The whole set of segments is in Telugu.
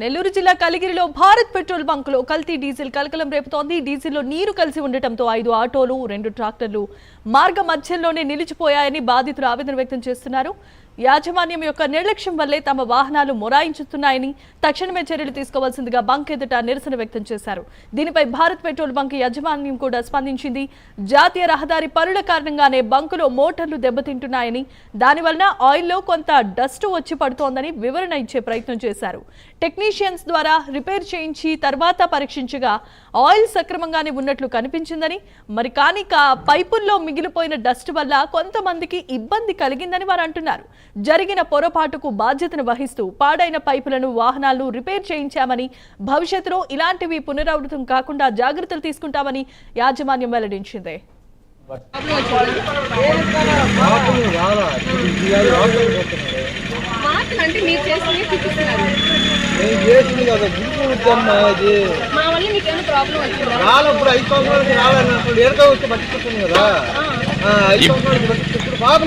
నెల్లూరు జిల్లా కలిగిరిలో భారత్ పెట్రోల్ బంకులో కల్తీ డీజిల్ కలకలం రేపుతోంది. డీజిల్లో నీరు కలిసి ఉండటంతో 5 ఆటోలు 2 ట్రాక్టర్లు మార్గ మధ్యంలోనే నిలిచిపోయాయని బాధితులు ఆవేదన వ్యక్తం చేస్తున్నారు. యాజమాన్యం యొక్క నిర్లక్ష్యం వల్లే తమ వాహనాలు మొరాయించుతున్నాయని తక్షణమే చర్యలు తీసుకోవాల్సిందిగా బంక్ ఎదుట నిరసన వ్యక్తం చేశారు. దీనిపై భారత్ పెట్రోల్ బంక్ యాజమాన్యం కూడా స్పందించింది. జాతీయ రహదారి పనుల కారణంగానే బంకులో మోటార్లు దెబ్బతింటున్నాయని, దానివల్ల ఆయిల్లో కొంత డస్ట్ వచ్చి పడుతోందని వివరణ ఇచ్చే ప్రయత్నం చేశారు. టెక్నీషియన్స్ ద్వారా రిపేర్ చేయించి తర్వాత పరీక్షించగా ఆయిల్ సక్రమంగానే ఉన్నట్లు కనిపించిందని, మరి కానీ పైపుల్లో మిగిలిపోయిన డస్ట్ వల్ల కొంతమందికి ఇబ్బంది కలిగిందని వారు అంటున్నారు. జరిగిన పొరపాటుకు బాధ్యతను వహిస్తూ పాడైన పైపులను వాహనాలను రిపేర్ చేయించామని, భవిష్యత్తులో ఇలాంటివి పునరావృతం కాకుండా జాగ్రత్తలు తీసుకుంటామని యాజమాన్యం వెల్లడించింది.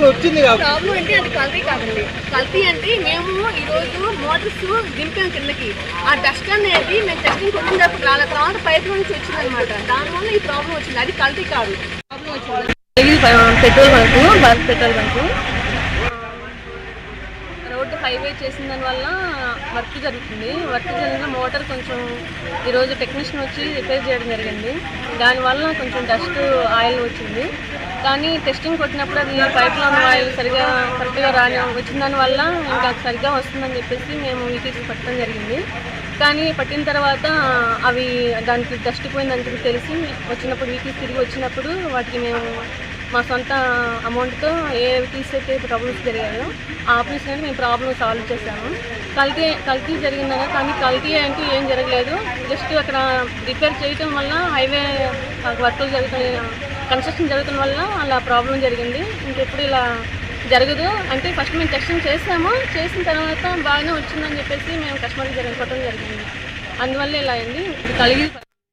వచ్చింది ప్రాబ్లం అంటే అది కల్తీ కాదండి. కల్తీ అంటే మేము ఈ రోజు మోటార్స్ దింపాం కిందకి, ఆ డస్ట్ అనేది మేము టెస్టింగ్ కొట్టినప్పుడు రాళ్ళ తర్వాత పైపు నుంచి వచ్చింది అనమాట. దానివల్ల ఈ ప్రాబ్లం వచ్చింది, అది కల్తీ కాదు. ప్రాబ్లం వచ్చింది petrol bunk, Bharat petrol bunk road highway చేసిన దానివల్ల వర్క్ జరుగుతుంది. వర్క్ జరిగిన మోటార్ కొంచెం ఈరోజు టెక్నీషియన్ వచ్చి రిపేర్ చేయడం జరిగింది. దానివల్ల కొంచెం డస్ట్ ఆయిల్ వచ్చింది. కానీ టెస్టింగ్ కొట్టినప్పుడు అది పైప్లో ఉన్న ఆయిల్ కరెక్ట్గా వచ్చిన దానివల్ల ఇంకా సరిగ్గా వస్తుందని చెప్పేసి మేము వీటీసీ పట్టడం జరిగింది. కానీ పట్టిన తర్వాత అవి దానికి డస్ట్ పోయిందని తెలిసి వచ్చినప్పుడు వీటీసీ తిరిగి వచ్చినప్పుడు వాటికి మేము మా సొంత అమౌంట్తో ఏ వీటీసీ అయితే ప్రాబ్లమ్స్ జరిగాయో ఆ ఆఫీస్ అనేది మేము ప్రాబ్లమ్ సాల్వ్ చేశాము. కల్తీ జరిగిందనే, కానీ కల్తీ అంటూ ఏం జరగలేదు. జస్ట్ అక్కడ రిపేర్ చేయటం వల్ల హైవే వర్కులు కన్స్ట్రక్షన్ జరుగుతున్న వల్ల అలా ప్రాబ్లం జరిగింది. ఇంకెప్పుడు ఇలా జరగదు అంటే ఫస్ట్ మేము టెస్టింగ్ చేసాము, చేసిన తర్వాత బాగానే వచ్చిందని చెప్పేసి మేము కస్టమర్కి చెప్పడం జరిగింది. అందువల్ల ఇలా అయింది. కలిగి